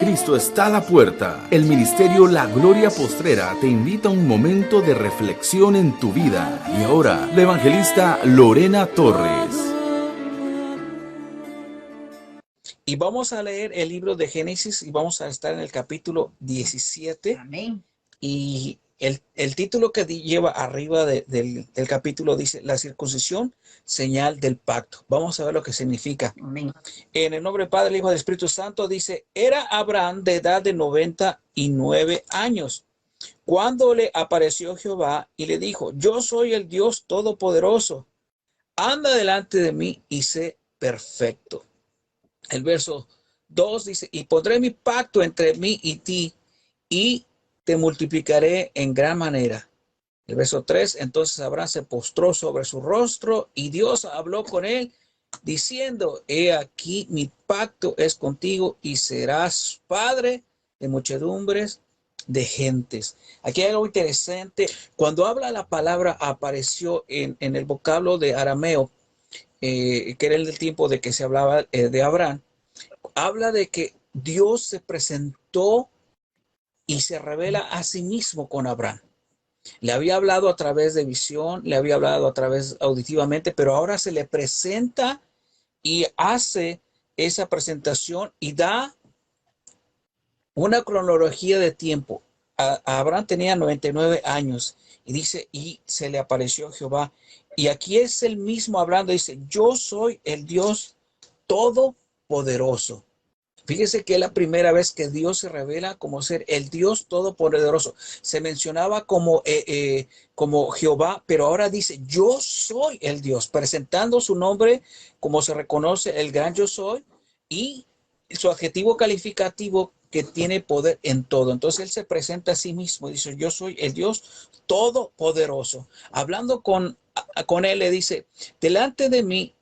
Cristo está a la puerta. El ministerio La Gloria Postrera te invita a un momento de reflexión en tu vida. Y ahora, la evangelista Lorena Torres. Y vamos a leer el libro de Génesis y vamos a estar en el capítulo 17. Amén. Y el título que lleva arriba del capítulo dice: la circuncisión, señal del pacto. Vamos a ver lo que significa. Amén. En el nombre del Padre, del Hijo y del Espíritu Santo dice: era Abraham de edad de 99 años cuando le apareció Jehová y le dijo: yo soy el Dios Todopoderoso, anda delante de mí y sé perfecto. El verso 2 dice: y pondré mi pacto entre mí y ti, y te multiplicaré en gran manera. El verso 3, entonces Abraham se postró sobre su rostro, y Dios habló con él, diciendo: he aquí mi pacto es contigo, y serás padre de muchedumbres de gentes. Aquí hay algo interesante. Cuando habla la palabra apareció en el vocablo de arameo, que era el del tiempo de que se hablaba de Abraham, habla de que Dios se presentó y se revela a sí mismo con Abraham. Le había hablado a través de visión, le había hablado a través auditivamente, pero ahora se le presenta y hace esa presentación y da una cronología de tiempo. A Abraham tenía 99 años y dice: y se le apareció Jehová. Y aquí es el mismo hablando, dice: yo soy el Dios Todopoderoso. Fíjese que es la primera vez que Dios se revela como ser el Dios Todopoderoso. Se mencionaba como Jehová, pero ahora dice: yo soy el Dios, presentando su nombre como se reconoce el gran yo soy y su adjetivo calificativo que tiene poder en todo. Entonces él se presenta a sí mismo, dice: yo soy el Dios Todopoderoso. Hablando con él, le dice: delante de mí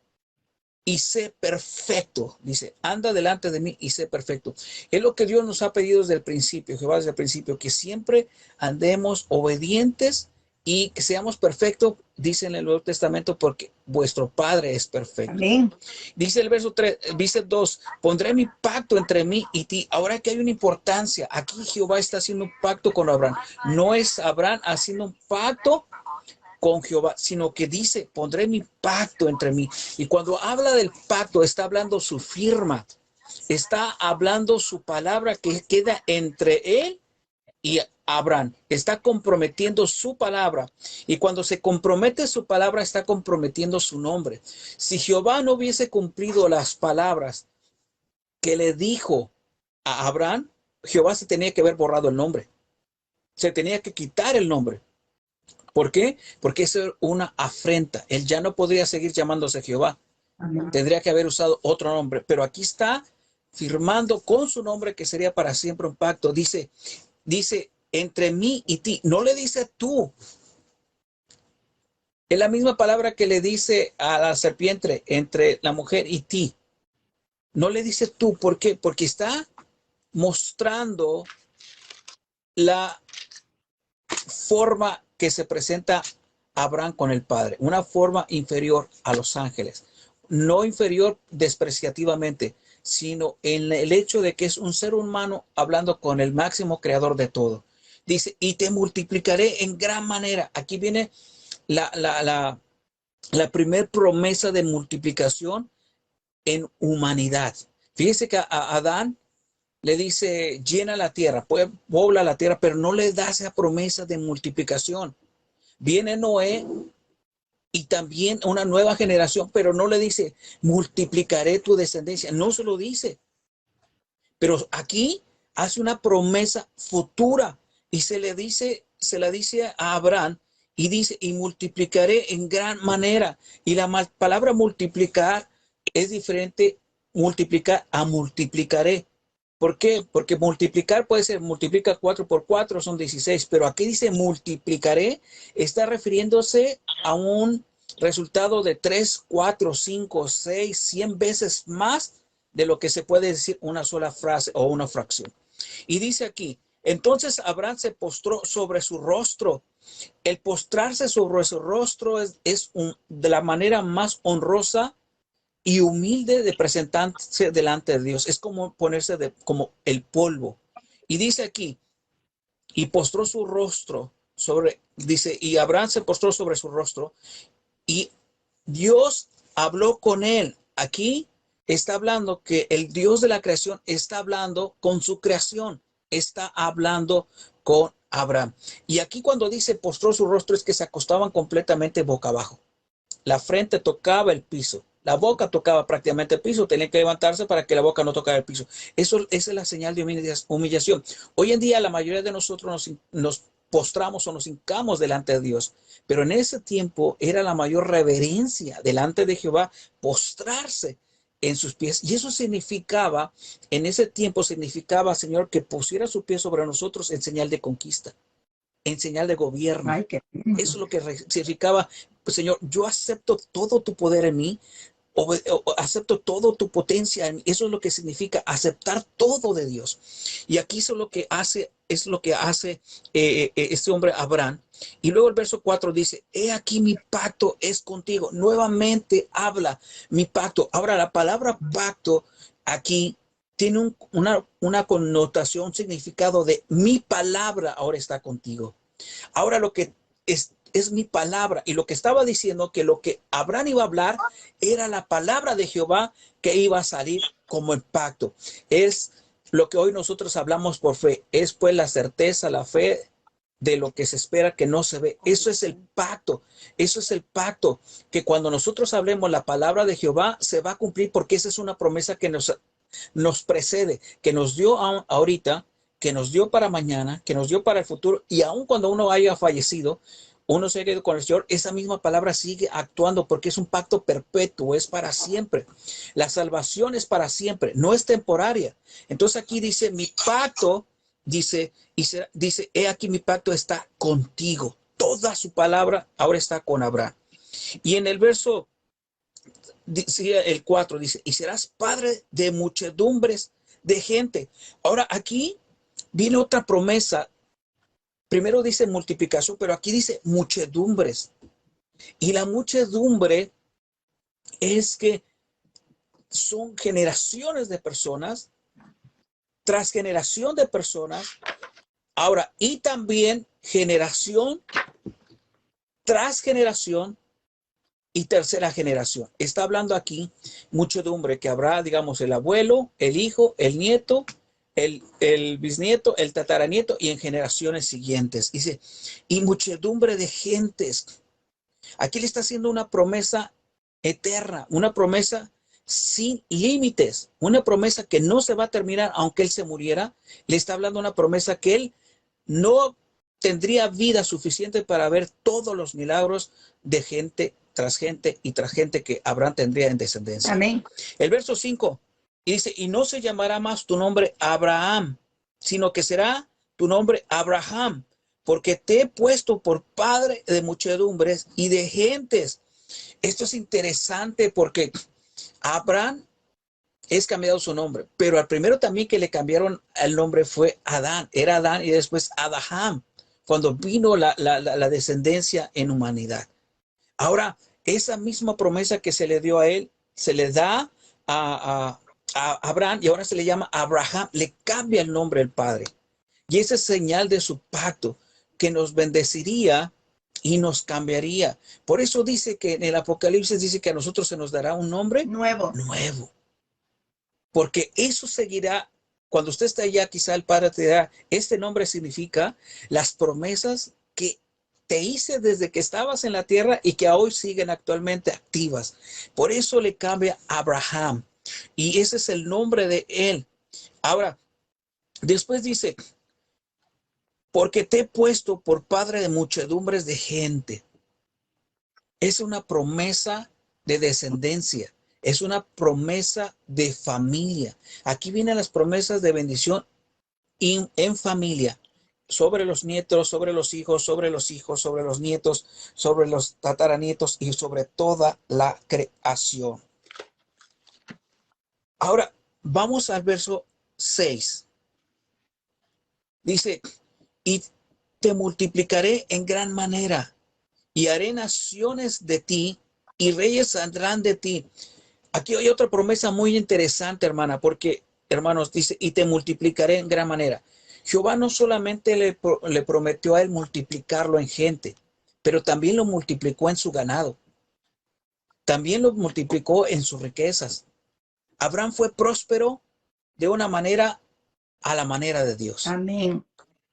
y sé perfecto. Dice: anda delante de mí y sé perfecto. Es lo que Dios nos ha pedido desde el principio, Jehová desde el principio, que siempre andemos obedientes y que seamos perfectos, dice en el Nuevo Testamento, porque vuestro Padre es perfecto. Amén. Dice el verso 3, dice 2, pondré mi pacto entre mí y ti. Ahora que hay una importancia, aquí Jehová está haciendo un pacto con Abraham. No es Abraham haciendo un pacto con Jehová, sino que dice: pondré mi pacto entre mí. Y cuando habla del pacto, está hablando su firma, está hablando su palabra que queda entre él y Abraham. Está comprometiendo su palabra. Y cuando se compromete su palabra, está comprometiendo su nombre. Si Jehová no hubiese cumplido las palabras que le dijo a Abraham, Jehová se tenía que haber borrado el nombre. Se tenía que quitar el nombre. ¿Por qué? Porque eso es una afrenta. Él ya no podría seguir llamándose Jehová. Amén. Tendría que haber usado otro nombre. Pero aquí está firmando con su nombre, que sería para siempre un pacto. Dice entre mí y ti. No le dice tú. Es la misma palabra que le dice a la serpiente, entre la mujer y ti. No le dice tú. ¿Por qué? Porque está mostrando la forma que se presenta Abraham con el Padre, una forma inferior a los ángeles, no inferior despreciativamente, sino en el hecho de que es un ser humano hablando con el máximo creador de todo. Dice: y te multiplicaré en gran manera. Aquí viene la primer promesa de multiplicación en humanidad. Fíjese que a Adán le dice: llena la tierra, pobla la tierra, pero no le da esa promesa de multiplicación. Viene Noé y también una nueva generación, pero no le dice: multiplicaré tu descendencia. No se lo dice. Pero aquí hace una promesa futura y se la dice a Abraham y dice: y multiplicaré en gran manera. Y la palabra multiplicar es diferente, multiplicar a multiplicaré. ¿Por qué? Porque multiplicar puede ser: multiplica 4 por 4, son 16, pero aquí dice multiplicaré, está refiriéndose a un resultado de 3, 4, 5, 6, 100 veces más de lo que se puede decir una sola frase o una fracción. Y dice aquí: entonces Abraham se postró sobre su rostro. El postrarse sobre su rostro es de la manera más honrosa y humilde de presentarse delante de Dios. Es como ponerse como el polvo. Y dice aquí, y postró su rostro dice, y Abraham se postró sobre su rostro y Dios habló con él. Aquí está hablando que el Dios de la creación está hablando con su creación, está hablando con Abraham. Y aquí cuando dice postró su rostro es que se acostaban completamente boca abajo. La frente tocaba el piso, la boca tocaba prácticamente el piso, tenía que levantarse para que la boca no tocara el piso. Esa es la señal de humillación. Hoy en día la mayoría de nosotros nos postramos o nos hincamos delante de Dios, pero en ese tiempo era la mayor reverencia delante de Jehová postrarse en sus pies. Y eso significaba, en ese tiempo significaba, Señor, que pusiera su pie sobre nosotros en señal de conquista, en señal de gobierno. Ay, qué Eso es lo que significaba, pues, Señor, yo acepto todo tu poder en mí, acepto todo tu potencia en mí. Eso es lo que significa aceptar todo de Dios. Y aquí eso es lo que hace este hombre Abraham. Y luego el verso 4 dice, he aquí mi pacto es contigo. Nuevamente habla mi pacto. Ahora la palabra pacto aquí tiene una connotación, un significado de mi palabra ahora está contigo. Ahora lo que es mi palabra. Y lo que estaba diciendo que lo que Abraham iba a hablar era la palabra de Jehová que iba a salir como el pacto. Es lo que hoy nosotros hablamos por fe. Es pues la certeza, la fe de lo que se espera que no se ve. Eso es el pacto. Eso es el pacto. Que cuando nosotros hablemos la palabra de Jehová se va a cumplir porque esa es una promesa que nos precede, que nos dio ahorita, que nos dio para mañana, que nos dio para el futuro, y aun cuando uno haya fallecido, uno se ha quedado con el Señor, esa misma palabra sigue actuando porque es un pacto perpetuo, es para siempre. La salvación es para siempre, no es temporaria. Entonces aquí dice, mi pacto, dice, he aquí mi pacto está contigo. Toda su palabra ahora está con Abraham. Y en el verso el 4 dice, y serás padre de muchedumbres de gente. Ahora aquí viene otra promesa. Primero dice multiplicación, pero aquí dice muchedumbres. Y la muchedumbre es que son generaciones de personas, tras generación de personas. Ahora, y también generación tras generación y tercera generación. Está hablando aquí muchedumbre que habrá, digamos, el abuelo, el hijo, el nieto, el bisnieto, el tataranieto y en generaciones siguientes. Dice, y muchedumbre de gentes. Aquí le está haciendo una promesa eterna, una promesa sin límites, una promesa que no se va a terminar aunque él se muriera. Le está hablando una promesa que él no tendría vida suficiente para ver todos los milagros de gente tras gente y tras gente que Abraham tendría en descendencia. Amén. El verso 5 dice, y no se llamará más tu nombre Abraham, sino que será tu nombre Abraham, porque te he puesto por padre de muchedumbres y de gentes. Esto es interesante porque Abraham es cambiado su nombre, pero al primero también que le cambiaron el nombre fue Adán. Era Adán y después Abraham, cuando vino la descendencia en humanidad. Ahora, esa misma promesa que se le dio a él, se le da a Abraham y ahora se le llama Abraham, le cambia el nombre del padre. Y esa es señal de su pacto, que nos bendeciría y nos cambiaría. Por eso dice que en el Apocalipsis dice que a nosotros se nos dará un nombre Nuevo. Porque eso seguirá. Cuando usted está allá, quizá el Padre te dirá, este nombre significa las promesas que te hice desde que estabas en la tierra y que hoy siguen actualmente activas. Por eso le cambia Abraham. Y ese es el nombre de él. Ahora, después dice, porque te he puesto por padre de muchedumbres de gente. Es una promesa de descendencia. Es una promesa de familia. Aquí vienen las promesas de bendición en familia. Sobre los nietos, sobre los hijos, sobre los hijos, sobre los nietos, sobre los tataranietos y sobre toda la creación. Ahora, vamos al verso 6. Dice, y te multiplicaré en gran manera y haré naciones de ti y reyes saldrán de ti. Aquí hay otra promesa muy interesante, hermana, porque, hermanos, dice, y te multiplicaré en gran manera. Jehová no solamente le prometió a él multiplicarlo en gente, pero también lo multiplicó en su ganado. También lo multiplicó en sus riquezas. Abraham fue próspero de una manera a la manera de Dios. Amén.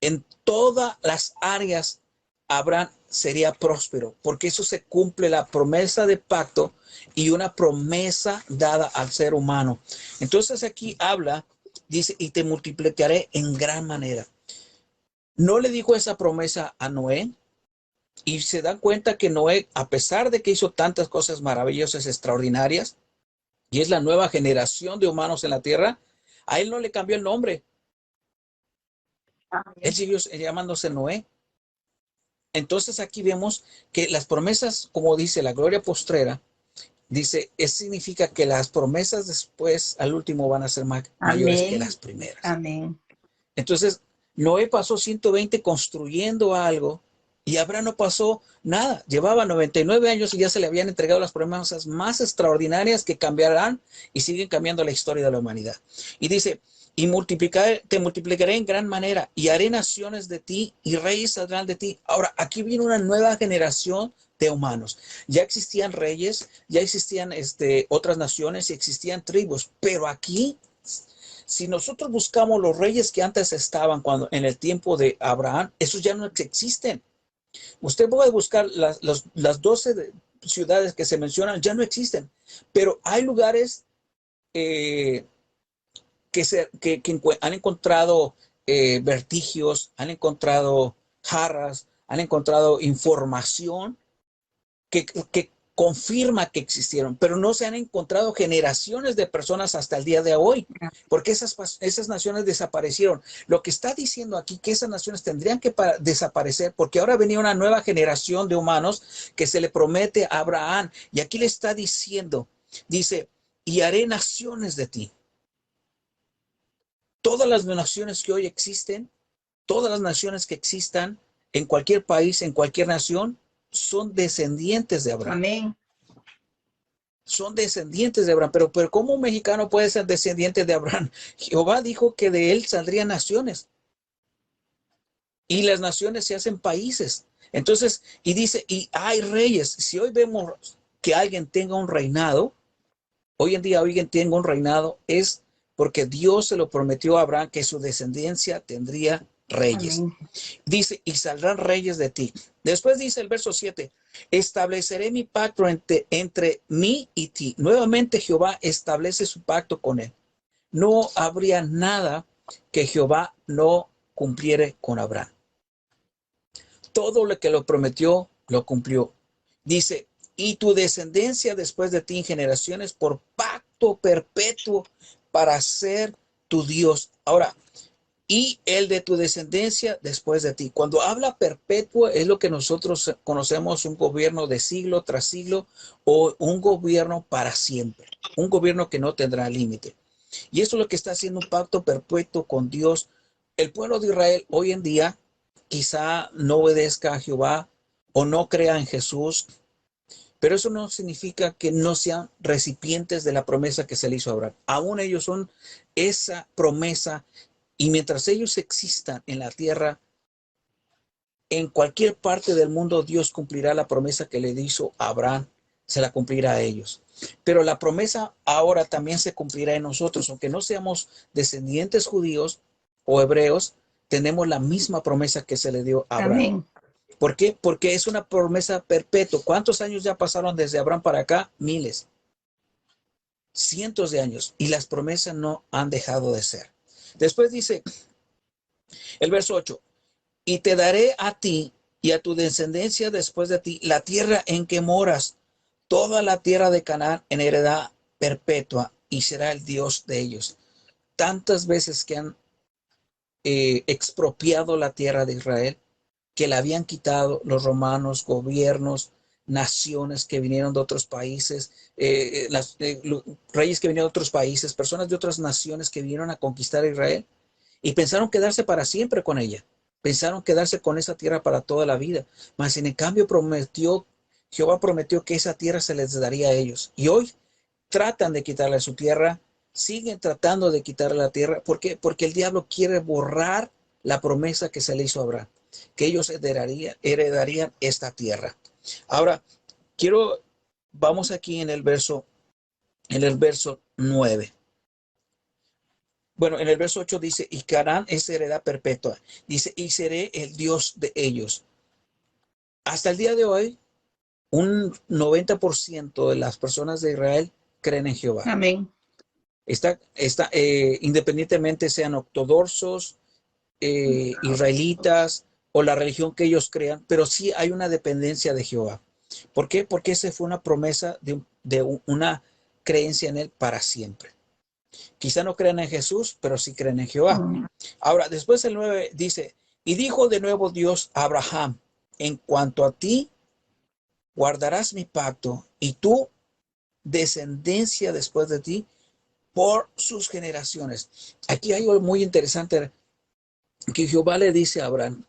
En todas las áreas, Abraham sería próspero, porque eso se cumple la promesa de pacto y una promesa dada al ser humano. Entonces aquí habla, dice, y te multiplicaré en gran manera. No le dijo esa promesa a Noé, y se dan cuenta que Noé, a pesar de que hizo tantas cosas maravillosas, extraordinarias, y es la nueva generación de humanos en la tierra, a él no le cambió el nombre. Amén. Él siguió llamándose Noé. Entonces aquí vemos que las promesas, como dice la gloria postrera, dice, eso significa que las promesas después al último van a ser mayores que las primeras. Amén. Entonces, Noé pasó 120 construyendo algo y Abraham no pasó nada. Llevaba 99 años y ya se le habían entregado las promesas más extraordinarias que cambiarán y siguen cambiando la historia de la humanidad. Y dice, y te multiplicaré en gran manera y haré naciones de ti y reyes saldrán de ti. Ahora, aquí viene una nueva generación de humanos. Ya existían reyes, ya existían otras naciones y existían tribus, pero aquí, si nosotros buscamos los reyes que antes estaban en el tiempo de Abraham, esos ya no existen. Usted puede buscar las 12 ciudades que se mencionan, ya no existen, pero hay lugares que han encontrado vertigios, han encontrado jarras, han encontrado información que confirma que existieron, pero no se han encontrado generaciones de personas hasta el día de hoy, porque esas naciones desaparecieron. Lo que está diciendo aquí que esas naciones tendrían que desaparecer, porque ahora venía una nueva generación de humanos que se le promete a Abraham, y aquí le está diciendo, dice, y haré naciones de ti. Todas las naciones que hoy existen, todas las naciones que existan en cualquier país, en cualquier nación, son descendientes de Abraham. Amén. Son descendientes de Abraham. Pero ¿cómo un mexicano puede ser descendiente de Abraham? Jehová dijo que de él saldrían naciones. Y las naciones se hacen países. Entonces, y dice, y hay reyes. Si hoy vemos que alguien tenga un reinado, hoy en día alguien tenga un reinado, es porque Dios se lo prometió a Abraham que su descendencia tendría reyes. Amén. Dice, y saldrán reyes de ti. Después dice el verso 7, estableceré mi pacto entre mí y ti. Nuevamente Jehová establece su pacto con él. No habría nada que Jehová no cumpliere con Abraham. Todo lo que lo prometió, lo cumplió. Dice, y tu descendencia después de ti en generaciones por pacto perpetuo para ser tu Dios. Ahora, y el de tu descendencia después de ti. Cuando habla perpetuo es lo que nosotros conocemos un gobierno de siglo tras siglo o un gobierno para siempre, un gobierno que no tendrá límite. Y eso es lo que está haciendo un pacto perpetuo con Dios. El pueblo de Israel hoy en día quizá no obedezca a Jehová o no crea en Jesús, pero eso no significa que no sean recipientes de la promesa que se le hizo a Abraham. Aún ellos son esa promesa. Y mientras ellos existan en la tierra, en cualquier parte del mundo, Dios cumplirá la promesa que le hizo a Abraham, se la cumplirá a ellos. Pero la promesa ahora también se cumplirá en nosotros, aunque no seamos descendientes judíos o hebreos, tenemos la misma promesa que se le dio a Abraham. Amén. ¿Por qué? Porque es una promesa perpetua. ¿Cuántos años ya pasaron desde Abraham para acá? Miles, cientos de años, y las promesas no han dejado de ser. Después dice el verso 8, y te daré a ti y a tu descendencia después de ti la tierra en que moras, toda la tierra de Canaán en heredad perpetua, y será el Dios de ellos. Tantas veces que han expropiado la tierra de Israel, que la habían quitado los romanos, gobiernos, naciones que vinieron de otros países, reyes que vinieron de otros países, personas de otras naciones que vinieron a conquistar a Israel y pensaron quedarse para siempre con ella. Pensaron quedarse con esa tierra para toda la vida. Mas en cambio Jehová prometió que esa tierra se les daría a ellos. Y hoy tratan de quitarle su tierra, siguen tratando de quitarle la tierra. ¿Por qué? Porque el diablo quiere borrar la promesa que se le hizo a Abraham, que ellos heredarían esta tierra. Ahora, vamos aquí en el verso 9. Bueno, en el verso 8 dice, y Canaán es heredad perpetua. Dice, y seré el Dios de ellos. Hasta el día de hoy, un 90% de las personas de Israel creen en Jehová. Amén. Independientemente sean ortodoxos, israelitas o la religión que ellos crean, pero sí hay una dependencia de Jehová. ¿Por qué? Porque esa fue una promesa de una creencia en él para siempre. Quizá no crean en Jesús, pero sí creen en Jehová. Ahora, después el 9 dice, y dijo de nuevo Dios a Abraham, en cuanto a ti, guardarás mi pacto y tu descendencia después de ti por sus generaciones. Aquí hay algo muy interesante que Jehová le dice a Abraham,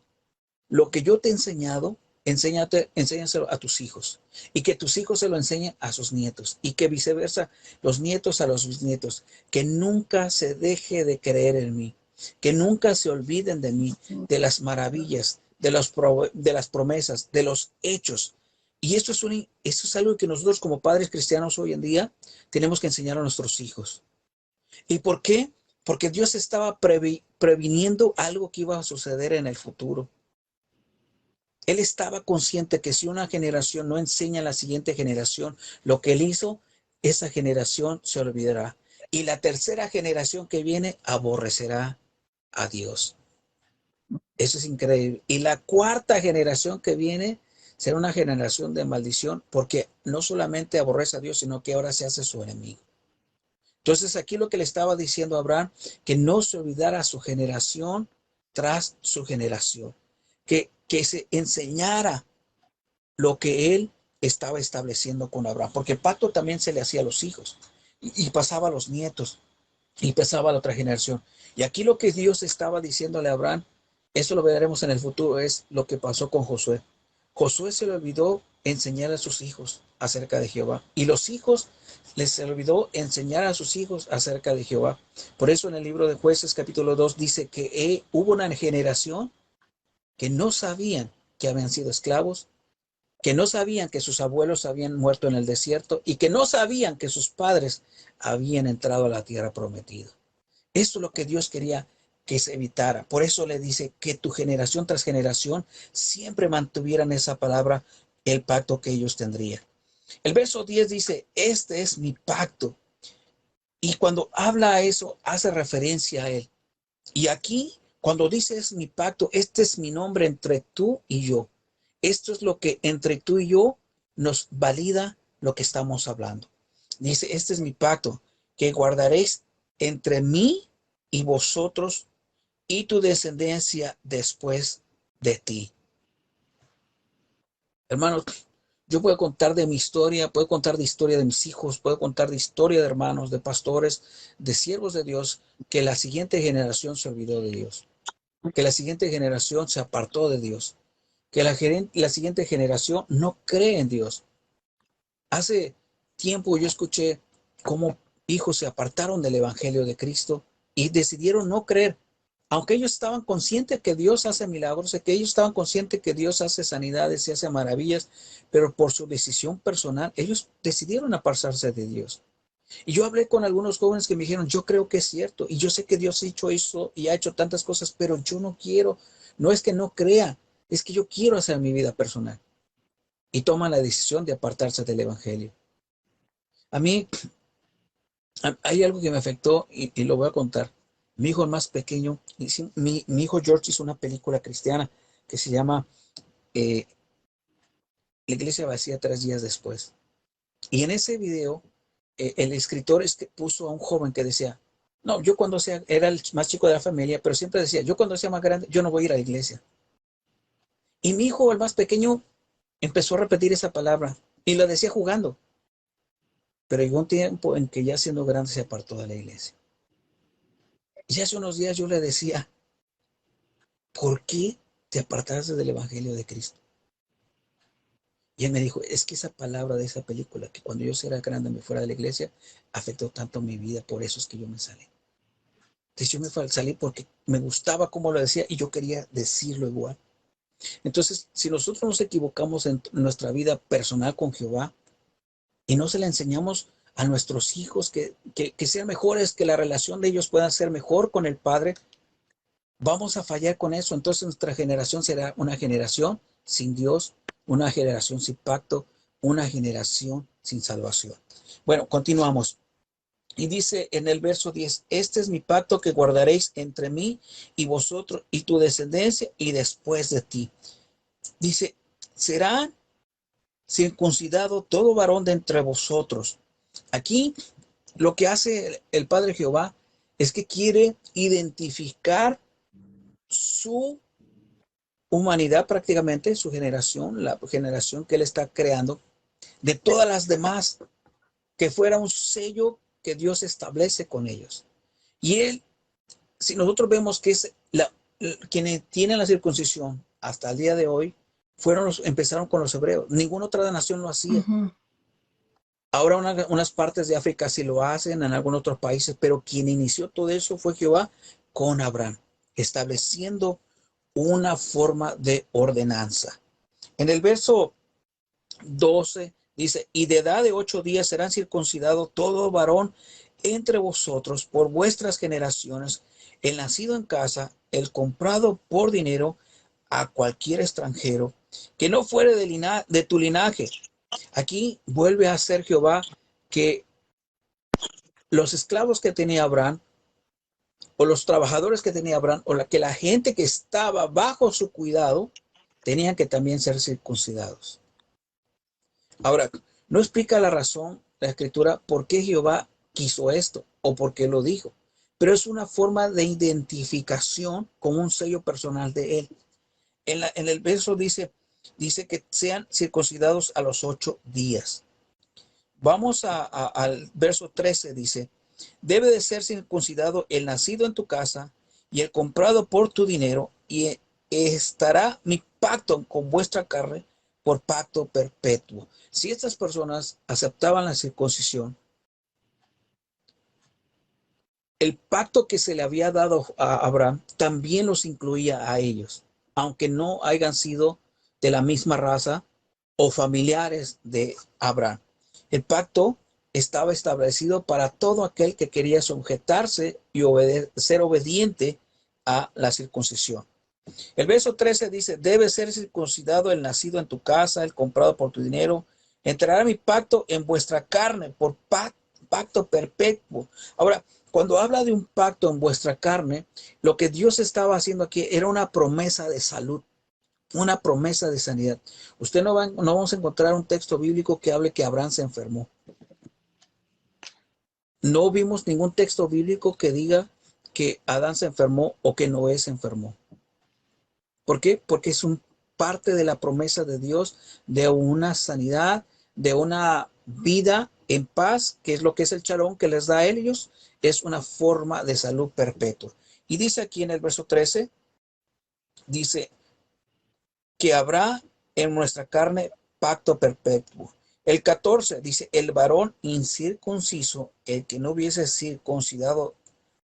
lo que yo te he enseñado, enséñaselo a tus hijos, y que tus hijos se lo enseñen a sus nietos, y que viceversa, los nietos a los bisnietos, que nunca se deje de creer en mí, que nunca se olviden de mí, de las maravillas, de las promesas, de los hechos. Y esto es algo que nosotros como padres cristianos hoy en día tenemos que enseñar a nuestros hijos. ¿Y por qué? Porque Dios estaba previniendo algo que iba a suceder en el futuro. Él estaba consciente que si una generación no enseña a la siguiente generación lo que él hizo, esa generación se olvidará. Y la tercera generación que viene aborrecerá a Dios. Eso es increíble. Y la cuarta generación que viene será una generación de maldición, porque no solamente aborrece a Dios, sino que ahora se hace su enemigo. Entonces aquí lo que le estaba diciendo a Abraham, que no se olvidara su generación tras su generación, que se enseñara lo que él estaba estableciendo con Abraham, porque el pacto también se le hacía a los hijos y pasaba a los nietos y pasaba a la otra generación. Y aquí lo que Dios estaba diciéndole a Abraham, eso lo veremos en el futuro, es lo que pasó con Josué. Josué se le olvidó enseñar a sus hijos acerca de Jehová, y los hijos les olvidó enseñar a sus hijos acerca de Jehová. Por eso en el libro de Jueces capítulo 2 dice que hubo una generación que no sabían que habían sido esclavos, que no sabían que sus abuelos habían muerto en el desierto y que no sabían que sus padres habían entrado a la tierra prometida. Eso es lo que Dios quería que se evitara. Por eso le dice que tu generación tras generación siempre mantuvieran esa palabra, el pacto que ellos tendrían. El verso 10 dice, este es mi pacto. Y cuando habla a eso, hace referencia a él. Y aquí, cuando dice es mi pacto, este es mi nombre entre tú y yo. Esto es lo que entre tú y yo nos valida lo que estamos hablando. Dice, este es mi pacto, que guardaréis entre mí y vosotros y tu descendencia después de ti. Hermanos, yo puedo contar de mi historia, puedo contar de historia de mis hijos, puedo contar de historia de hermanos, de pastores, de siervos de Dios, que la siguiente generación se olvidó de Dios, que la siguiente generación se apartó de Dios, que la siguiente generación no cree en Dios. Hace tiempo yo escuché cómo hijos se apartaron del Evangelio de Cristo y decidieron no creer. Aunque ellos estaban conscientes que Dios hace milagros, que ellos estaban conscientes que Dios hace sanidades y hace maravillas, pero por su decisión personal, ellos decidieron apartarse de Dios. Y yo hablé con algunos jóvenes que me dijeron, yo creo que es cierto, y yo sé que Dios ha hecho eso y ha hecho tantas cosas, pero yo no quiero, no es que no crea, es que yo quiero hacer mi vida personal. Y toman la decisión de apartarse del Evangelio. A mí hay algo que me afectó y lo voy a contar. Mi hijo más pequeño, mi hijo George hizo una película cristiana que se llama La iglesia vacía 3 días después. Y en ese video, el escritor puso a un joven que decía, no, yo cuando sea, era el más chico de la familia, pero siempre decía, yo cuando sea más grande, yo no voy a ir a la iglesia. Y mi hijo, el más pequeño, empezó a repetir esa palabra y la decía jugando. Pero llegó un tiempo en que ya siendo grande se apartó de la iglesia. Y hace unos días yo le decía, ¿por qué te apartaste del Evangelio de Cristo? Y él me dijo, es que esa palabra de esa película, que cuando yo era grande me fuera de la iglesia, afectó tanto mi vida, por eso es que yo me salí. Entonces yo me salí porque me gustaba cómo lo decía y yo quería decirlo igual. Entonces, si nosotros nos equivocamos en nuestra vida personal con Jehová y no se la enseñamos a nuestros hijos que sean mejores, que la relación de ellos pueda ser mejor con el Padre, vamos a fallar con eso. Entonces nuestra generación será una generación sin Dios, una generación sin pacto, una generación sin salvación. Bueno, continuamos. Y dice en el verso 10, este es mi pacto que guardaréis entre mí y vosotros y tu descendencia y después de ti. Dice, será circuncidado todo varón de entre vosotros. Aquí lo que hace el Padre Jehová es que quiere identificar su humanidad prácticamente, su generación, la generación que él está creando, de todas las demás, que fuera un sello que Dios establece con ellos. Y él, si nosotros vemos que es quienes tienen la circuncisión hasta el día de hoy, empezaron con los hebreos. Ninguna otra nación lo hacía. Ahora unas partes de África sí lo hacen, en algunos otros países, pero quien inició todo eso fue Jehová con Abraham, estableciendo una forma de ordenanza. En el verso 12 dice, y de edad de 8 días serán circuncidados todo varón entre vosotros por vuestras generaciones, el nacido en casa, el comprado por dinero a cualquier extranjero, que no fuere de tu linaje. Aquí vuelve a ser Jehová que los esclavos que tenía Abraham, o los trabajadores que tenía Abraham, o que la gente que estaba bajo su cuidado, tenían que también ser circuncidados. Ahora, no explica la razón, la escritura, por qué Jehová quiso esto o por qué lo dijo, pero es una forma de identificación con un sello personal de él. En el verso dice que sean circuncidados a los 8 días. Vamos al verso 13, dice, debe de ser circuncidado el nacido en tu casa y el comprado por tu dinero, y estará mi pacto con vuestra carne por pacto perpetuo. Si estas personas aceptaban la circuncisión, el pacto que se le había dado a Abraham también los incluía a ellos, aunque no hayan sido de la misma raza o familiares de Abraham. El pacto estaba establecido para todo aquel que quería sujetarse y ser obediente a la circuncisión. El verso 13 dice, debe ser circuncidado el nacido en tu casa, el comprado por tu dinero. Entrará mi pacto en vuestra carne por pacto perpetuo. Ahora, cuando habla de un pacto en vuestra carne, lo que Dios estaba haciendo aquí era una promesa de salud, una promesa de sanidad. Usted no vamos a encontrar un texto bíblico que hable que Abraham se enfermó. No vimos ningún texto bíblico que diga que Adán se enfermó o que Noé se enfermó. ¿Por qué? Porque es parte de la promesa de Dios de una sanidad, de una vida en paz, que es lo que es el shalom que les da a ellos, es una forma de salud perpetua. Y dice aquí en el verso 13, dice que habrá en nuestra carne pacto perpetuo. El 14 dice, el varón incircunciso, el que no hubiese circuncidado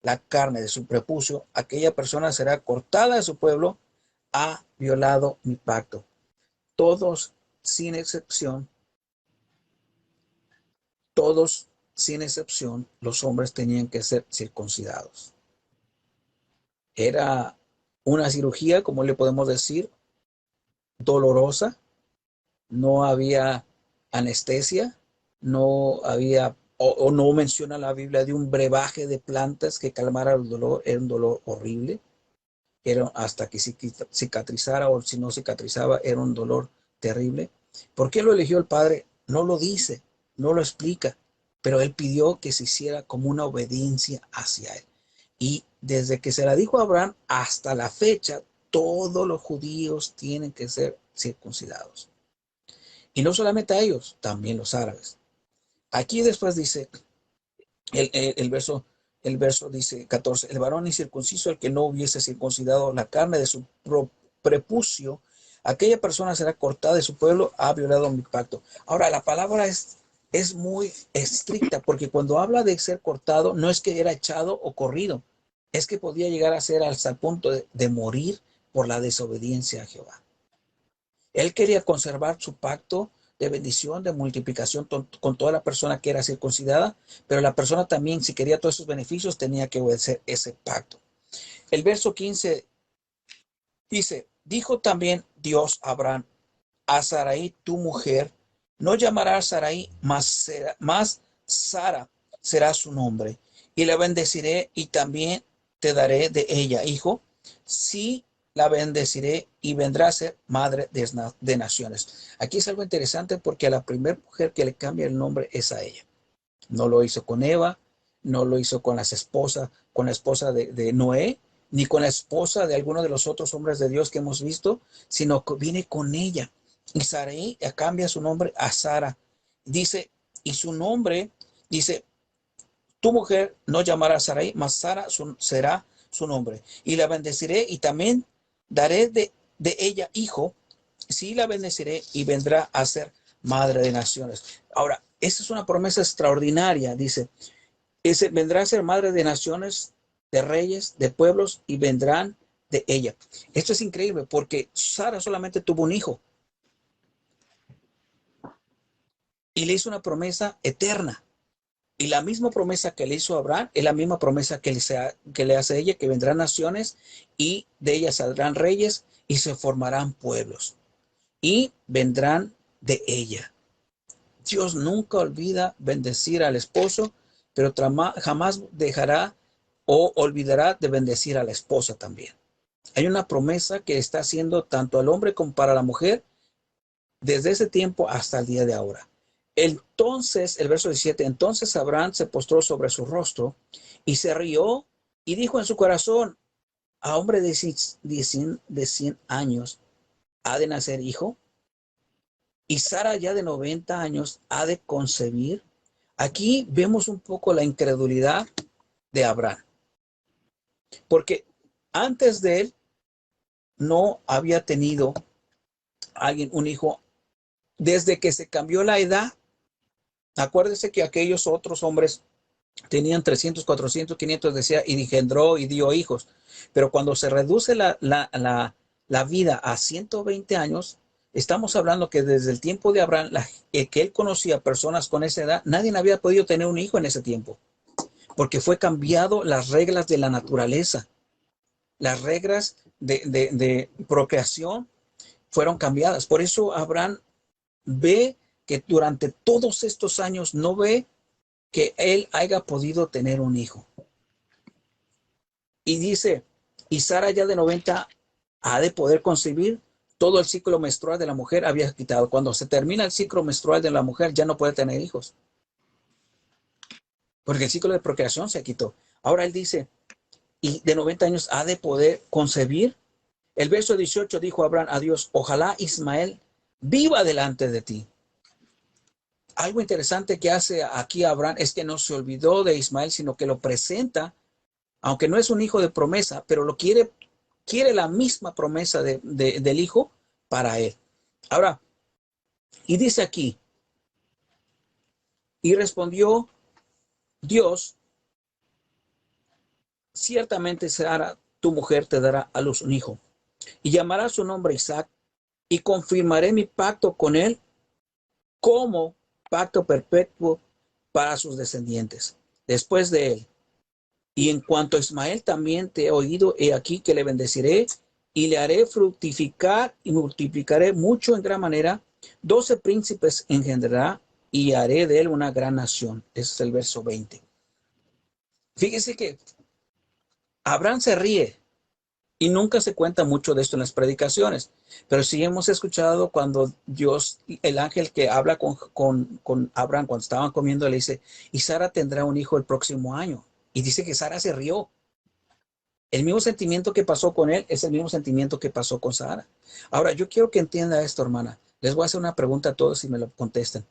la carne de su prepucio, aquella persona será cortada de su pueblo, ha violado mi pacto. Todos, sin excepción, todos, sin excepción, los hombres tenían que ser circuncidados. Era una cirugía, como le podemos decir, dolorosa. No había anestesia, no había, o no menciona la Biblia de un brebaje de plantas que calmara el dolor. Era un dolor horrible. Era hasta que cicatrizara, o si no cicatrizaba, era un dolor terrible. ¿Por qué lo eligió el Padre? No lo dice, no lo explica, pero él pidió que se hiciera como una obediencia hacia él. Y desde que se la dijo a Abraham hasta la fecha, todos los judíos tienen que ser circuncidados. Y no solamente a ellos, también los árabes. Aquí después dice el verso dice 14, el varón incircunciso, el que no hubiese circuncidado la carne de su prepucio, aquella persona será cortada de su pueblo, ha violado mi pacto. Ahora, la palabra es muy estricta, porque cuando habla de ser cortado, no es que era echado o corrido, es que podía llegar a ser hasta el punto de morir por la desobediencia a Jehová. Él quería conservar su pacto de bendición, de multiplicación con toda la persona que era circuncidada, pero la persona también, si quería todos esos beneficios, tenía que obedecer ese pacto. El verso 15 dice, dijo también Dios a Abraham, a Sarai tu mujer, no llamará a Sarai, más Sara será su nombre, y la bendeciré y también te daré de ella, hijo, sí la bendeciré y vendrá a ser madre de naciones. Aquí es algo interesante porque a la primera mujer que le cambia el nombre es a ella. No lo hizo con Eva, no lo hizo con con la esposa de Noé, ni con la esposa de alguno de los otros hombres de Dios que hemos visto, sino que viene con ella. Y Sarai cambia su nombre a Sara. Dice, y su nombre, dice, tu mujer no llamará a Sarai, mas Sara será su nombre. Y la bendeciré y también daré de ella hijo. Sí la bendeciré y vendrá a ser madre de naciones. Ahora, esa es una promesa extraordinaria, dice. Vendrá a ser madre de naciones, de reyes, de pueblos y vendrán de ella. Esto es increíble porque Sara solamente tuvo un hijo y le hizo una promesa eterna. Y la misma promesa que le hizo a Abraham es la misma promesa que le hace a ella, que vendrán naciones y de ellas saldrán reyes y se formarán pueblos y vendrán de ella. Dios nunca olvida bendecir al esposo, pero jamás dejará o olvidará de bendecir a la esposa también. Hay una promesa que está haciendo tanto al hombre como para la mujer desde ese tiempo hasta el día de ahora. Entonces, el verso 17, entonces Abraham se postró sobre su rostro y se rió y dijo en su corazón, a hombre de 100 años, ¿ha de nacer hijo? Y Sara ya de 90 años ha de concebir. Aquí vemos un poco la incredulidad de Abraham, porque antes de él no había tenido alguien un hijo desde que se cambió la edad. Acuérdese que aquellos otros hombres tenían 300, 400, 500, decía, y engendró y dio hijos. Pero cuando se reduce la vida a 120 años, estamos hablando que desde el tiempo de Abraham, que él conocía personas con esa edad, nadie había podido tener un hijo en ese tiempo, porque fue cambiado las reglas de la naturaleza, las reglas de procreación fueron cambiadas. Por eso Abraham ve que durante todos estos años no ve que él haya podido tener un hijo. Y dice, y Sara ya de 90 ha de poder concebir. Todo el ciclo menstrual de la mujer había quitado. Cuando se termina el ciclo menstrual de la mujer ya no puede tener hijos, porque el ciclo de procreación se quitó. Ahora él dice, y de 90 años ha de poder concebir. El verso 18 dijo Abraham a Dios, ojalá Ismael viva delante de ti. Algo interesante que hace aquí Abraham es que no se olvidó de Ismael, sino que lo presenta, aunque no es un hijo de promesa, pero lo quiere la misma promesa del hijo para él. Ahora, y dice aquí, y respondió Dios, ciertamente Sara, tu mujer, te dará a luz un hijo, y llamará su nombre Isaac, y confirmaré mi pacto con él como pacto perpetuo para sus descendientes después de él. Y en cuanto a Ismael también te he oído, he aquí que le bendeciré y le haré fructificar y multiplicaré mucho en gran manera. 12 príncipes engendrará y haré de él una gran nación. Ese es el verso 20. Fíjese que Abraham se ríe y nunca se cuenta mucho de esto en las predicaciones, pero sí hemos escuchado cuando Dios, el ángel que habla con Abraham cuando estaban comiendo, le dice, y Sara tendrá un hijo el próximo año. Y dice que Sara se rió. El mismo sentimiento que pasó con él es el mismo sentimiento que pasó con Sara. Ahora, yo quiero que entienda esto, hermana. Les voy a hacer una pregunta a todos y me lo contesten.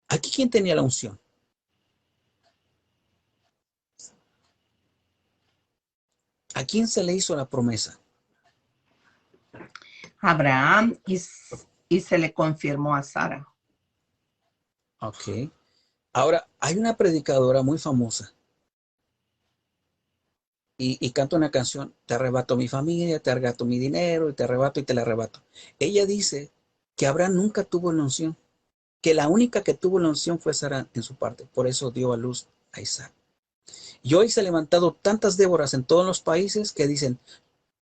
¿Aquí quién tenía la unción? ¿A quién se le hizo la promesa? Abraham y se le confirmó a Sara. Ok. Ahora, hay una predicadora muy famosa y canta una canción, te arrebato mi familia, te arrebato mi dinero, y te arrebato y te la arrebato. Ella dice que Abraham nunca tuvo la unción, que la única que tuvo la unción fue Sara en su parte. Por eso dio a luz a Isaac. Y hoy se han levantado tantas Déboras en todos los países que dicen,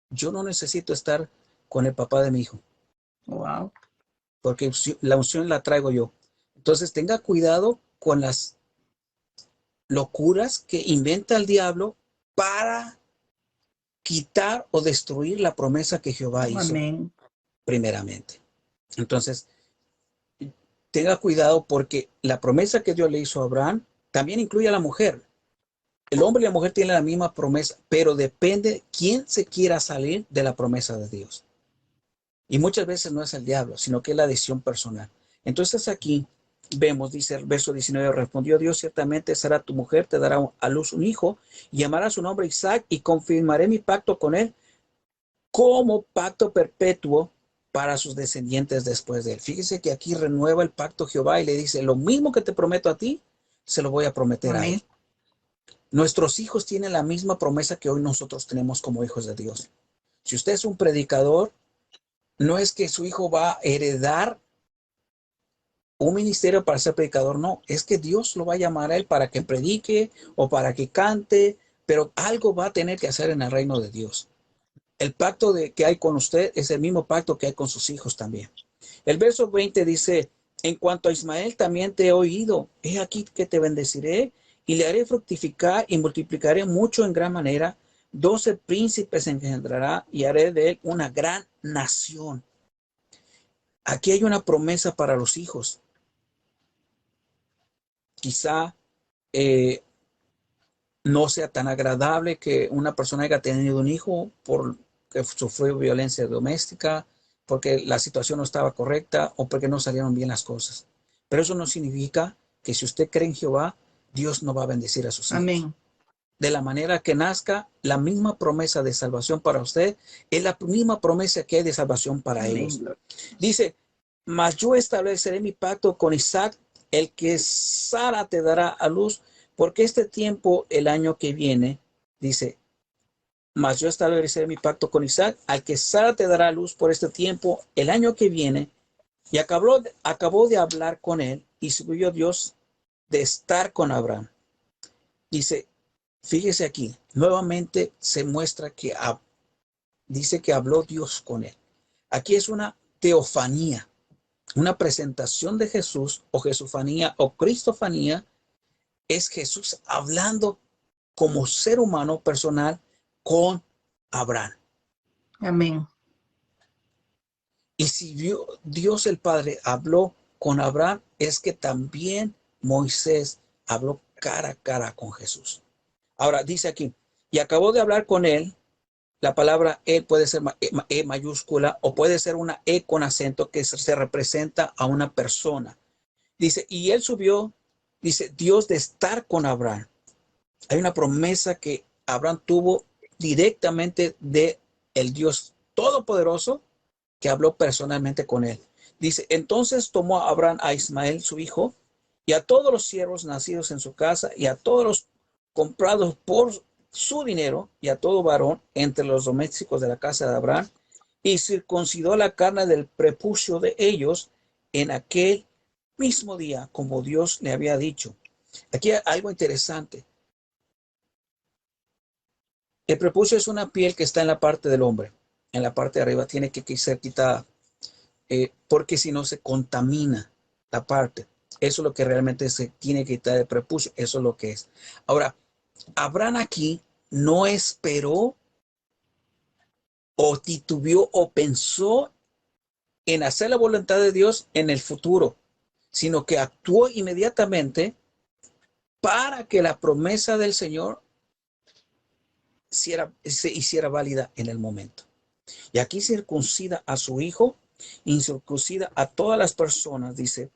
yo no necesito estar con el papá de mi hijo, Wow. porque la unción la traigo yo. Entonces tenga cuidado con las locuras que inventa el diablo para quitar o destruir la promesa que Jehová hizo. Amén. Primeramente. Entonces, tenga cuidado porque la promesa que Dios le hizo a Abraham también incluye a la mujer. El hombre y la mujer tienen la misma promesa, pero depende quién se quiera salir de la promesa de Dios. Y muchas veces no es el diablo, sino que es la decisión personal. Entonces aquí vemos, dice el verso 19, respondió Dios, ciertamente será tu mujer, te dará a luz un hijo, y llamará su nombre Isaac, y confirmaré mi pacto con él como pacto perpetuo para sus descendientes después de él. Fíjese que aquí renueva el pacto Jehová y le dice, lo mismo que te prometo a ti, se lo voy a prometer a él. Nuestros hijos tienen la misma promesa que hoy nosotros tenemos como hijos de Dios. Si usted es un predicador, no es que su hijo va a heredar un ministerio para ser predicador, no, es que Dios lo va a llamar a él para que predique o para que cante, pero algo va a tener que hacer en el reino de Dios. El pacto que hay con usted es el mismo pacto que hay con sus hijos también. El verso 20 dice, en cuanto a Ismael también te he oído, he aquí que te bendeciré y le haré fructificar y multiplicaré mucho en gran manera. 12 príncipes engendrará y haré de él una gran nación. Aquí hay una promesa para los hijos. Quizá no sea tan agradable que una persona haya tenido un hijo porque sufrió violencia doméstica, porque la situación no estaba correcta o porque no salieron bien las cosas. Pero eso no significa que si usted cree en Jehová, Dios no va a bendecir a sus hijos. Amén. De la manera que nazca, la misma promesa de salvación para usted es la misma promesa que hay de salvación para Amén. ellos. Dice, mas yo estableceré mi pacto con Isaac, el que Sara te dará a luz, porque este tiempo, el año que viene, dice, mas yo estableceré mi pacto con Isaac, al que Sara te dará a luz por este tiempo, el año que viene, y acabó de hablar con él, y subió Dios de estar con Abraham. Dice, fíjese aquí, nuevamente se muestra que dice que habló Dios con él. Aquí es una teofanía, una presentación de Jesús, o Jesufanía o Cristofanía, es Jesús hablando como ser humano personal con Abraham. Amén. Y si Dios el Padre habló con Abraham, es que también Moisés habló cara a cara con Jesús. Ahora dice aquí, y acabó de hablar con él. La palabra él puede ser E mayúscula o puede ser una E con acento que se representa a una persona. Dice, y él subió, dice, Dios de estar con Abraham. Hay una promesa que Abraham tuvo directamente de el Dios Todopoderoso que habló personalmente con él. Dice, entonces tomó a Abraham a Ismael, su hijo, y a todos los siervos nacidos en su casa, y a todos los comprados por su dinero, y a todo varón entre los domésticos de la casa de Abraham, y circuncidó la carne del prepucio de ellos en aquel mismo día, como Dios le había dicho. Aquí hay algo interesante. El prepucio es una piel que está en la parte del hombre. En la parte de arriba tiene que ser quitada, porque si no se contamina la parte. Eso es lo que realmente se tiene que quitar el prepucio. Eso es lo que es. Ahora, Abraham aquí no esperó o titubeó o pensó en hacer la voluntad de Dios en el futuro, sino que actuó inmediatamente para que la promesa del Señor se hiciera válida en el momento. Y aquí circuncida a su hijo, incircuncida a todas las personas, dice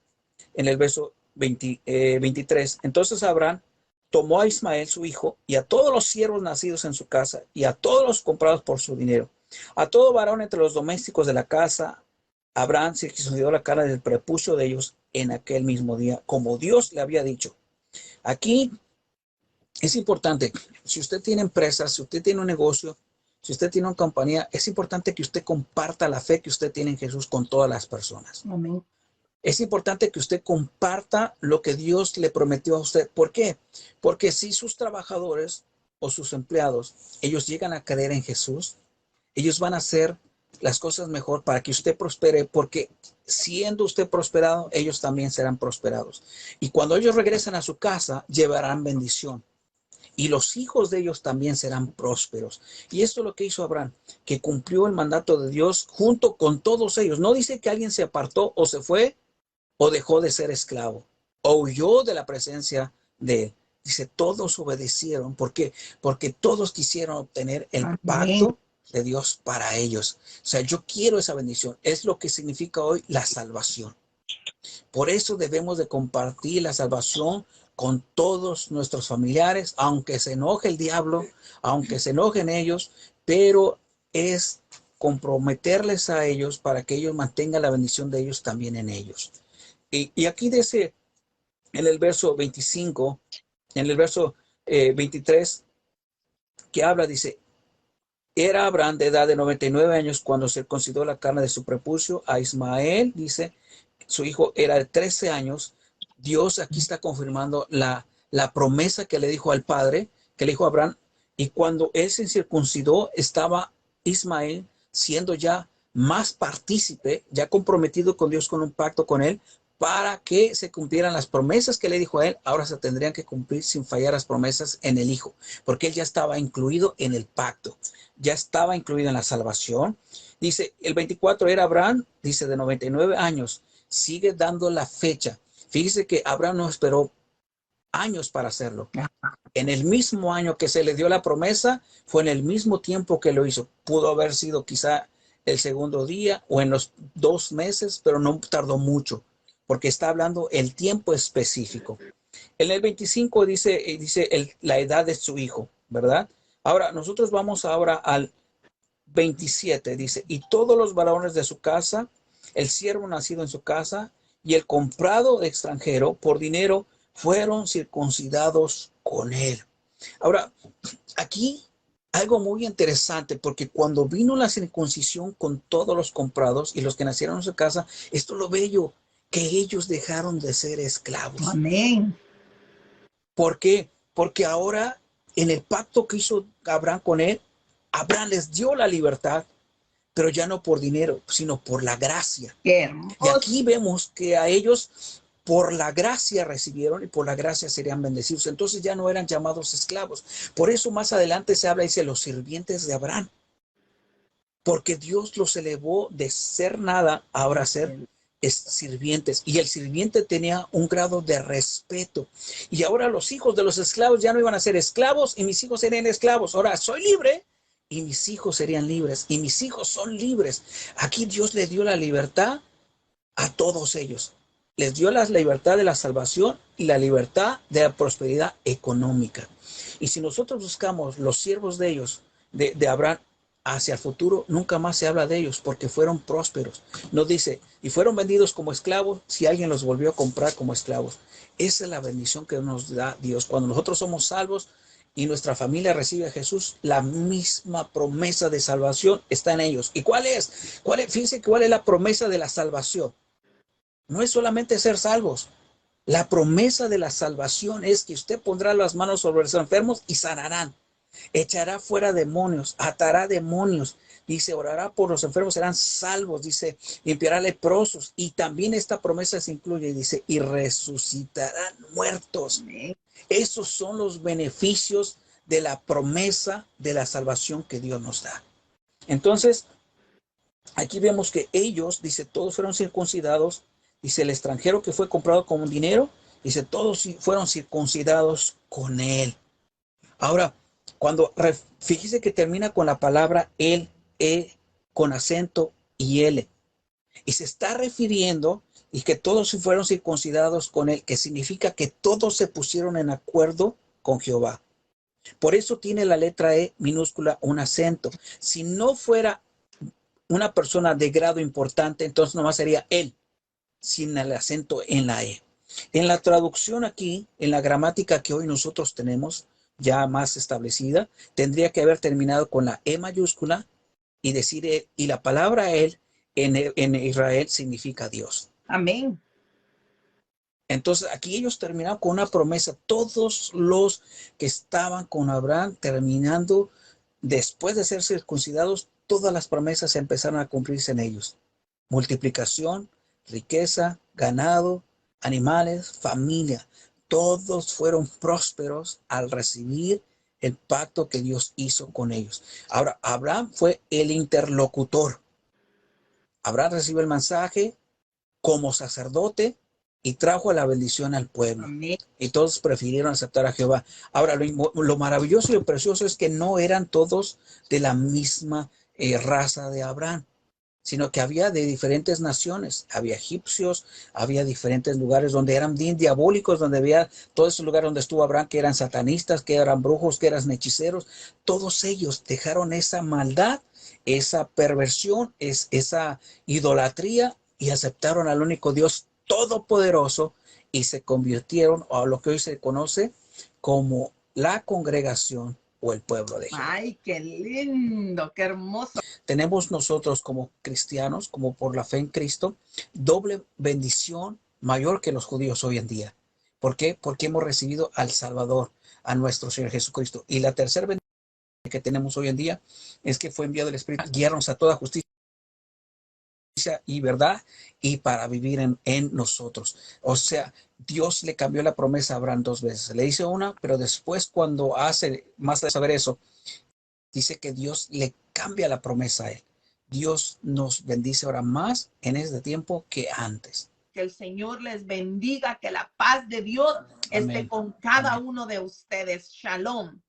en el verso 23. Entonces Abraham tomó a Ismael, su hijo, y a todos los siervos nacidos en su casa, y a todos los comprados por su dinero, A todo varón entre los domésticos de la casa, Abraham circuncidó la carne del prepucio de ellos en aquel mismo día, como Dios le había dicho. Aquí es importante, si usted tiene empresas, si usted tiene un negocio, si usted tiene una compañía, es importante que usted comparta la fe que usted tiene en Jesús con todas las personas. Amén. Es importante que usted comparta lo que Dios le prometió a usted. ¿Por qué? Porque si sus trabajadores o sus empleados, ellos llegan a creer en Jesús, ellos van a hacer las cosas mejor para que usted prospere, porque siendo usted prosperado, ellos también serán prosperados. Y cuando ellos regresen a su casa, llevarán bendición. Y los hijos de ellos también serán prósperos. Y esto es lo que hizo Abraham, que cumplió el mandato de Dios junto con todos ellos. No dice que alguien se apartó o se fue o dejó de ser esclavo o huyó de la presencia de él. Dice, todos obedecieron. ¿Por qué? Porque todos quisieron obtener el pacto de Dios para ellos. O sea, yo quiero esa bendición. Es lo que significa hoy la salvación. Por eso debemos de compartir la salvación con todos nuestros familiares, aunque se enoje el diablo, aunque se enojen ellos, pero es comprometerles a ellos para que ellos mantengan la bendición de ellos también en ellos. Y aquí dice en el verso 25, en el verso 23, que habla, dice, era Abraham de edad de 99 años cuando circuncidó la carne de su prepucio. A Ismael, dice, su hijo era de 13 años. Dios aquí está confirmando la promesa que le dijo al padre, que le dijo a Abraham. Y cuando él se circuncidó, estaba Ismael siendo ya más partícipe, ya comprometido con Dios, con un pacto con él, para que se cumplieran las promesas que le dijo a él. Ahora se tendrían que cumplir sin fallar las promesas en el hijo, porque él ya estaba incluido en el pacto, ya estaba incluido en la salvación. Dice, el 24 era Abraham, dice, de 99 años. Sigue dando la fecha. Fíjese que Abraham no esperó años para hacerlo. En el mismo año que se le dio la promesa, fue en el mismo tiempo que lo hizo. Pudo haber sido quizá el segundo día o en los 2 meses, pero no tardó mucho, porque está hablando el tiempo específico. En el 25 dice la edad de su hijo, ¿verdad? Ahora, nosotros vamos ahora al 27, dice, y todos los varones de su casa, el siervo nacido en su casa y el comprado extranjero por dinero, fueron circuncidados con él. Ahora, aquí algo muy interesante, porque cuando vino la circuncisión con todos los comprados y los que nacieron en su casa, esto es lo bello, que ellos dejaron de ser esclavos. Amén. ¿Por qué? Porque ahora en el pacto que hizo Abraham con él, Abraham les dio la libertad, pero ya no por dinero, sino por la gracia. Qué hermoso. Y aquí vemos que a ellos por la gracia recibieron y por la gracia serían bendecidos. Entonces ya no eran llamados esclavos. Por eso más adelante se habla, dice, los sirvientes de Abraham. Porque Dios los elevó de ser nada a ahora ser sirvientes. Y el sirviente tenía un grado de respeto. Y ahora los hijos de los esclavos ya no iban a ser esclavos y mis hijos serían esclavos. Ahora soy libre y mis hijos serían libres. Y mis hijos son libres. Aquí Dios le dio la libertad a todos ellos. Les dio la libertad de la salvación y la libertad de la prosperidad económica. Y si nosotros buscamos los siervos de ellos, de Abraham, hacia el futuro, nunca más se habla de ellos porque fueron prósperos. No dice, y fueron vendidos como esclavos si alguien los volvió a comprar como esclavos. Esa es la bendición que nos da Dios. Cuando nosotros somos salvos y nuestra familia recibe a Jesús, la misma promesa de salvación está en ellos. ¿Y cuál es? Fíjense cuál es la promesa de la salvación. No es solamente ser salvos. La promesa de la salvación es que usted pondrá las manos sobre los enfermos y sanarán. Echará fuera demonios, atará demonios. Dice, orará por los enfermos, serán salvos. Dice, limpiará leprosos. Y también esta promesa se incluye, dice, y resucitarán muertos. Esos son los beneficios de la promesa de la salvación que Dios nos da. Entonces, aquí vemos que ellos, dice, todos fueron circuncidados. Dice, el extranjero que fue comprado con dinero, dice, todos fueron circuncidados con él. Ahora, cuando fíjese que termina con la palabra él, con acento y L. Y se está refiriendo y que todos fueron circuncidados con él, que significa que todos se pusieron en acuerdo con Jehová. Por eso tiene la letra E minúscula un acento. Si no fuera una persona de grado importante, entonces nomás sería él, sin el acento en la E. En la traducción aquí, en la gramática que hoy nosotros tenemos, ya más establecida, tendría que haber terminado con la E mayúscula y decir él, y la palabra él en Israel significa Dios. Amén. Entonces aquí ellos terminaron con una promesa. Todos los que estaban con Abraham terminando después de ser circuncidados, todas las promesas empezaron a cumplirse en ellos. Multiplicación, riqueza, ganado, animales, familia. Todos fueron prósperos al recibir el pacto que Dios hizo con ellos. Ahora, Abraham fue el interlocutor. Abraham recibe el mensaje como sacerdote y trajo la bendición al pueblo. Amén. Y todos prefirieron aceptar a Jehová. Ahora, lo maravilloso y lo precioso es que no eran todos de la misma raza de Abraham, sino que había de diferentes naciones. Había egipcios, había diferentes lugares donde eran bien diabólicos, donde había todos esos lugares donde estuvo Abraham, que eran satanistas, que eran brujos, que eran hechiceros. Todos ellos dejaron esa maldad, esa perversión, esa idolatría y aceptaron al único Dios todopoderoso y se convirtieron a lo que hoy se conoce como la congregación o el pueblo de Jehová. Ay, qué lindo, qué hermoso. Tenemos nosotros como cristianos, como por la fe en Cristo, doble bendición mayor que los judíos hoy en día. ¿Por qué? Porque hemos recibido al Salvador, a nuestro Señor Jesucristo. Y la tercera bendición que tenemos hoy en día es que fue enviado el Espíritu a guiarnos a toda justicia y verdad y para vivir en nosotros. O sea, Dios le cambió la promesa a Abraham 2 veces. Le hizo una, pero después cuando hace, más de saber eso, dice que Dios le cambia la promesa a él. Dios nos bendice ahora más en este tiempo que antes. Que el Señor les bendiga, que la paz de Dios esté Amén. con cada Amén. uno de ustedes. Shalom.